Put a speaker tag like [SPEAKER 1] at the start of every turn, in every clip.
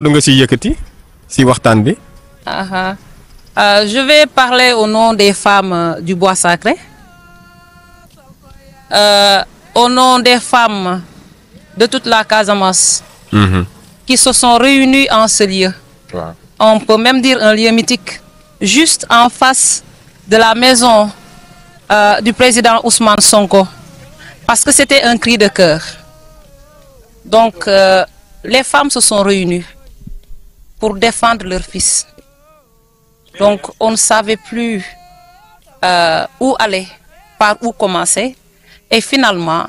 [SPEAKER 1] Je vais parler au nom des femmes du Bois Sacré, au nom des femmes de toute la Casamance qui se sont réunies en ce lieu. Wow. On peut même dire un lieu mythique, juste en face de la maison du président Ousmane Sonko, parce que c'était un cri de cœur. Donc, les femmes se sont réunies pour défendre leur fils. Donc, on ne savait plus où aller, par où commencer. Et finalement,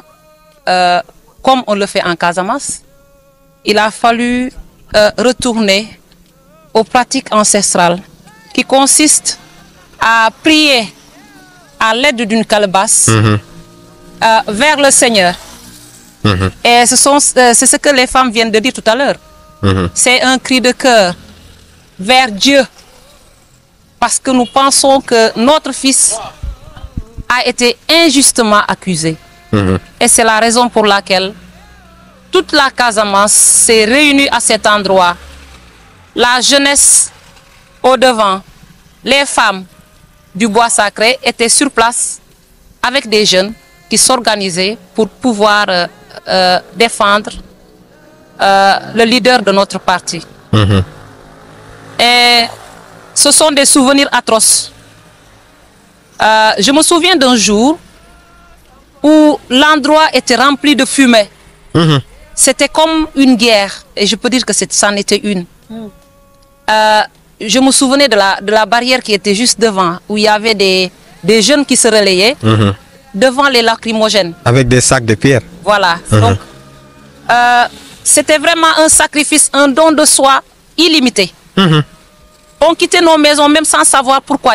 [SPEAKER 1] comme on le fait en Casamance, il a fallu retourner aux pratiques ancestrales qui consistent à prier à l'aide d'une calebasse vers le Seigneur. Et c'est ce que les femmes viennent de dire tout à l'heure. C'est un cri de cœur vers Dieu. Parce que nous pensons que notre fils a été injustement accusé. Et c'est la raison pour laquelle toute la Casamance s'est réunie à cet endroit. La jeunesse au devant, les femmes du Bois Sacré étaient sur place avec des jeunes qui s'organisaient pour pouvoir défendre le leader de notre parti. Et ce sont des souvenirs atroces. Je me souviens d'un jour où l'endroit était rempli de fumée. C'était comme une guerre, et je peux dire que c'en était une. Je me souvenais de la barrière qui était juste devant, où il y avait des jeunes qui se relayaient devant les lacrymogènes.
[SPEAKER 2] Avec des sacs de pierre.
[SPEAKER 1] Voilà. Donc, c'était vraiment un sacrifice, un don de soi illimité. On quittait nos maisons même sans savoir pourquoi.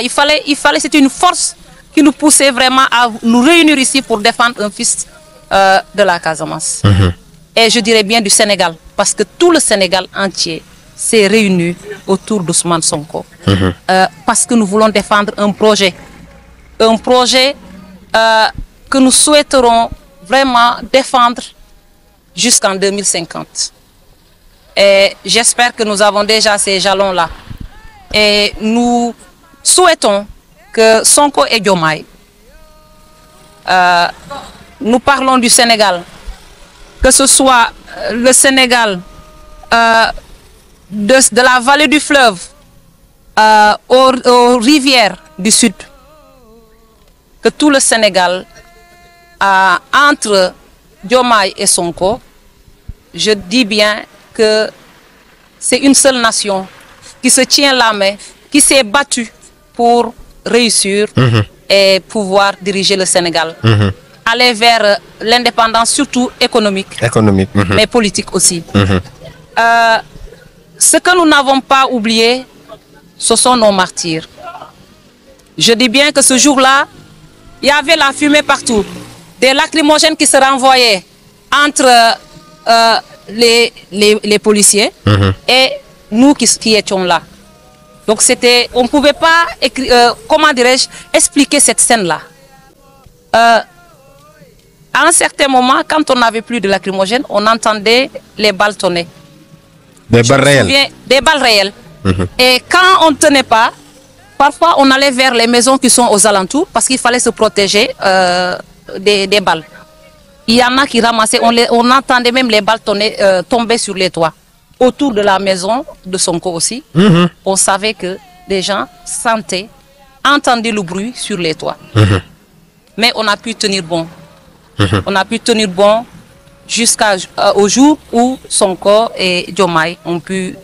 [SPEAKER 1] C'était une force qui nous poussait vraiment à nous réunir ici pour défendre un fils de la Casamance. Et je dirais bien du Sénégal, parce que tout le Sénégal entier s'est réuni autour d'Ousmane Sonko. Parce que nous voulons défendre un projet que nous souhaiterons vraiment défendre jusqu'en 2050. Et j'espère que nous avons déjà ces jalons-là. Et nous souhaitons que Sonko et Diomaye, nous parlons du Sénégal, que ce soit le Sénégal de la vallée du fleuve aux rivières du sud, que tout le Sénégal, entre Diomaye et Sonko, je dis bien que c'est une seule nation qui se tient la main, qui s'est battue pour réussir et pouvoir diriger le Sénégal. Aller vers l'indépendance, surtout économique, mais politique aussi. Ce que nous n'avons pas oublié, ce sont nos martyrs. Je dis bien que ce jour-là, il y avait la fumée partout, des lacrymogènes qui se renvoyaient entre les policiers et nous qui étions là. Donc on ne pouvait pas, comment dirais-je, expliquer cette scène-là. À un certain moment, quand on n'avait plus de lacrymogène, on entendait les balles tonner.
[SPEAKER 2] Des balles réelles.
[SPEAKER 1] Des balles réelles. Et quand on ne tenait pas, parfois on allait vers les maisons qui sont aux alentours parce qu'il fallait se protéger des balles. Il y en a qui ramassaient, on entendait même les balles tomber sur les toits. Autour de la maison de Sonko aussi, on savait que les gens entendaient le bruit sur les toits. Mais on a pu tenir bon. On a pu tenir bon jusqu'au jour où Sonko et Diomaye ont pu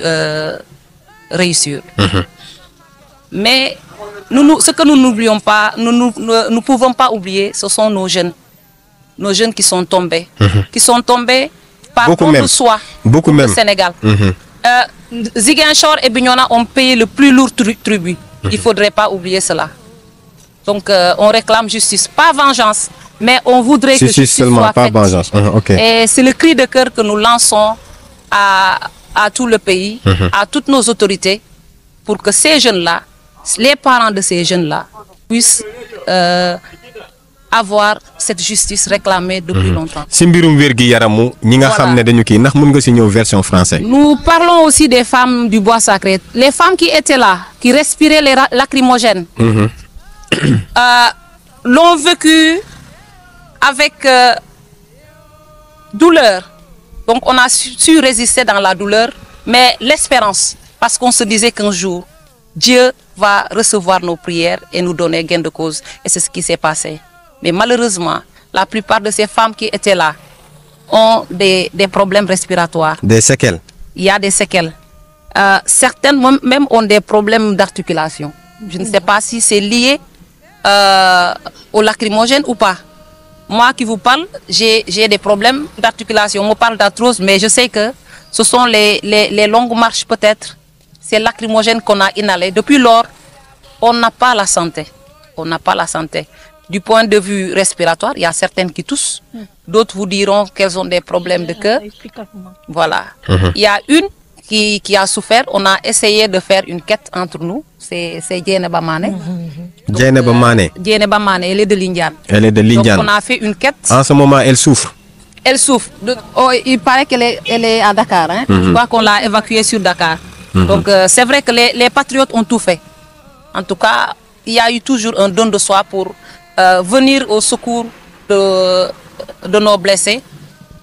[SPEAKER 1] réussir. Mais ce que nous n'oublions pas, nous ne pouvons pas oublier, ce sont nos jeunes qui sont tombés, par don de soi pour le Sénégal. Ziguinchor et Bignona ont payé le plus lourd tribut. Il ne faudrait pas oublier cela. Donc on réclame justice, pas vengeance, mais on voudrait que justice soit faite.
[SPEAKER 2] Vengeance.
[SPEAKER 1] Et c'est le cri de cœur que nous lançons à tout le pays, à toutes nos autorités, pour que ces jeunes-là, les parents de ces jeunes-là, puissent avoir cette justice réclamée depuis longtemps.
[SPEAKER 2] Version française.
[SPEAKER 1] Nous parlons aussi des femmes du bois sacré. Les femmes qui étaient là, qui respiraient les lacrymogènes, l'ont vécu avec douleur. Donc on a su résister dans la douleur, mais l'espérance, parce qu'on se disait qu'un jour, Dieu va recevoir nos prières et nous donner gain de cause. Et c'est ce qui s'est passé. Mais malheureusement, la plupart de ces femmes qui étaient là ont des problèmes respiratoires. Des
[SPEAKER 2] séquelles?
[SPEAKER 1] Il y a des séquelles. Certaines même ont des problèmes d'articulation. Je ne sais pas si c'est lié au lacrymogène ou pas. Moi qui vous parle, j'ai des problèmes d'articulation. On me parle d'arthrose, mais je sais que ce sont les longues marches peut-être. C'est lacrymogène qu'on a inhalé. Depuis lors, on n'a pas la santé. On n'a pas la santé. Du point de vue respiratoire, il y a certaines qui toussent. D'autres vous diront qu'elles ont des problèmes de cœur. Voilà. Il y a une qui a souffert. On a essayé de faire une quête entre nous. C'est Djeneba Mané.
[SPEAKER 2] Djeneba Mané.
[SPEAKER 1] Djeneba Mané, elle est de Lindiane.
[SPEAKER 2] Elle est de Lindiane.
[SPEAKER 1] Donc on a fait une quête.
[SPEAKER 2] En ce moment, elle souffre.
[SPEAKER 1] Elle souffre. Il paraît qu'elle est à Dakar. Hein? Je crois qu'on l'a évacuée sur Dakar. Donc c'est vrai que les patriotes ont tout fait. En tout cas, il y a eu toujours un don de soi pour venir au secours de nos blessés,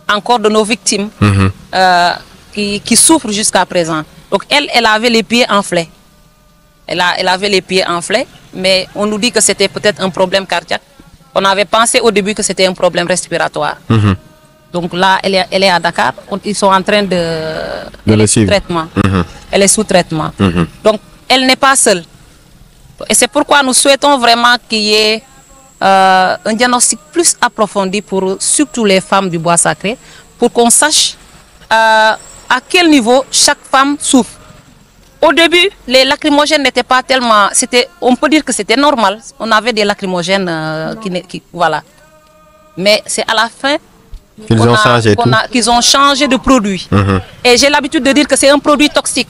[SPEAKER 1] encore de nos victimes qui souffrent jusqu'à présent. Donc elle avait les pieds enflés. Elle avait les pieds enflés, mais on nous dit que c'était peut-être un problème cardiaque. On avait pensé au début que c'était un problème respiratoire. Donc là, elle est à Dakar. Ils sont en train de sous traitement. Elle est sous traitement. Donc elle n'est pas seule. Et c'est pourquoi nous souhaitons vraiment qu'il y ait un diagnostic plus approfondi pour surtout les femmes du bois sacré, pour qu'on sache à quel niveau chaque femme souffre. Au début, les lacrymogènes n'étaient pas tellement... On peut dire que c'était normal. On avait des lacrymogènes voilà. Mais c'est à la fin qu'ils ont changé de produit. Et j'ai l'habitude de dire que c'est un produit toxique.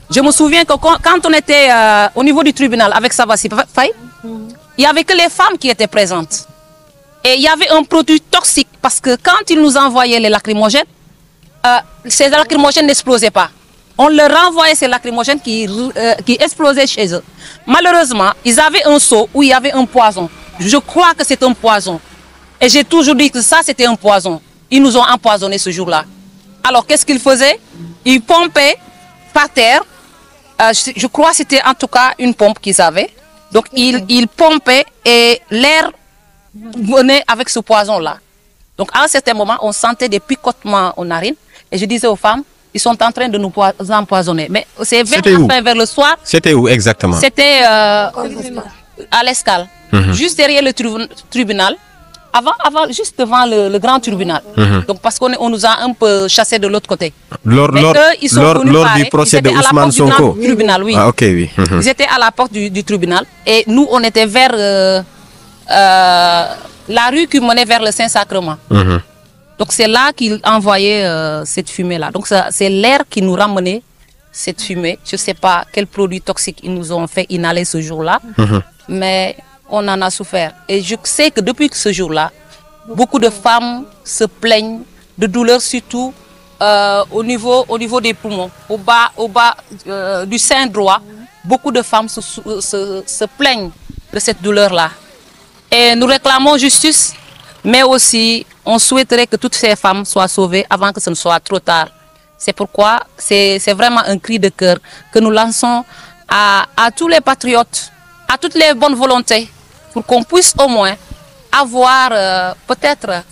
[SPEAKER 1] Je me souviens que quand on était au niveau du tribunal avec Sabassi Faye, il n'y avait que les femmes qui étaient présentes. Et il y avait un produit toxique parce que quand ils nous envoyaient les lacrymogènes, ces lacrymogènes n'explosaient pas. On leur renvoyait ces lacrymogènes qui explosaient chez eux. Malheureusement, ils avaient un seau où il y avait un poison. Je crois que c'est un poison. Et j'ai toujours dit que ça, c'était un poison. Ils nous ont empoisonnés ce jour-là. Alors, qu'est-ce qu'ils faisaient? Ils pompaient par terre. Je crois que c'était en tout cas une pompe qu'ils avaient. Donc, ils pompaient et l'air venait avec ce poison-là. Donc, à un certain moment, on sentait des picotements aux narines. Et je disais aux femmes, ils sont en train de nous empoisonner. Mais c'est vers le soir.
[SPEAKER 2] C'était où exactement?
[SPEAKER 1] C'était à l'Escale, juste derrière le tribunal. Juste devant le grand tribunal. Donc parce qu'on nous a un peu chassés de l'autre côté.
[SPEAKER 2] Lors du procès de Ousmane Sonko.
[SPEAKER 1] Tribunal, oui.
[SPEAKER 2] Ah, ok, oui.
[SPEAKER 1] Ils étaient à la porte du tribunal. Et nous, on était vers la rue qui menait vers le Saint-Sacrement. Donc c'est là qu'ils envoyaient cette fumée-là. Donc c'est l'air qui nous ramenait cette fumée. Je ne sais pas quel produit toxique ils nous ont fait inhaler ce jour-là. Mais on en a souffert. Et je sais que depuis ce jour-là, beaucoup de femmes se plaignent de douleurs, surtout au niveau des poumons, au bas du sein droit. Beaucoup de femmes se plaignent de cette douleur-là. Et nous réclamons justice, mais aussi on souhaiterait que toutes ces femmes soient sauvées avant que ce ne soit trop tard. C'est pourquoi c'est vraiment un cri de cœur que nous lançons à tous les patriotes, à toutes les bonnes volontés, pour qu'on puisse au moins avoir peut-être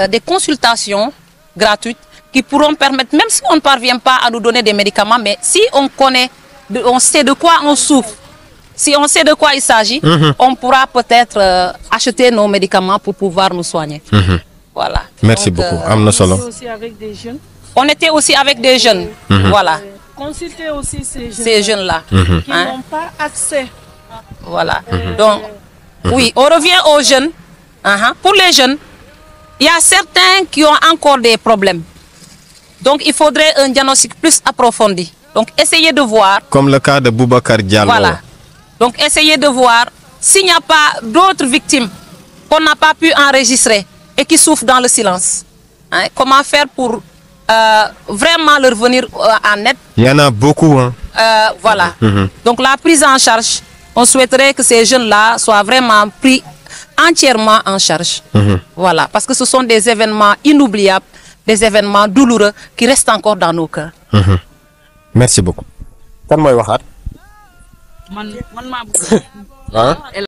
[SPEAKER 1] des consultations gratuites qui pourront permettre, même si on ne parvient pas à nous donner des médicaments, mais si on connaît, on sait de quoi on souffre, si on sait de quoi il s'agit, on pourra peut-être acheter nos médicaments pour pouvoir nous soigner. Voilà.
[SPEAKER 2] Merci beaucoup.
[SPEAKER 3] On était aussi avec des jeunes.
[SPEAKER 1] On était aussi avec des jeunes. Voilà.
[SPEAKER 3] Consulter aussi
[SPEAKER 1] ces jeunes-là.
[SPEAKER 3] Qui n'ont pas accès.
[SPEAKER 1] Voilà. Donc, oui, on revient aux jeunes. Pour les jeunes, il y a certains qui ont encore des problèmes. Donc, il faudrait un diagnostic plus approfondi. Donc, essayez de voir.
[SPEAKER 2] Comme le cas de Boubacar Diallo.
[SPEAKER 1] Voilà. Donc, essayez de voir s'il n'y a pas d'autres victimes qu'on n'a pas pu enregistrer et qui souffrent dans le silence. Hein? Comment faire pour vraiment leur venir en aide?
[SPEAKER 2] Il y en a beaucoup. Hein.
[SPEAKER 1] Voilà. Donc la prise en charge, on souhaiterait que ces jeunes-là soient vraiment pris entièrement en charge. Voilà, parce que ce sont des événements inoubliables, des événements douloureux qui restent encore dans nos cœurs.
[SPEAKER 2] Merci beaucoup. Kan mooy waxaat?
[SPEAKER 3] Man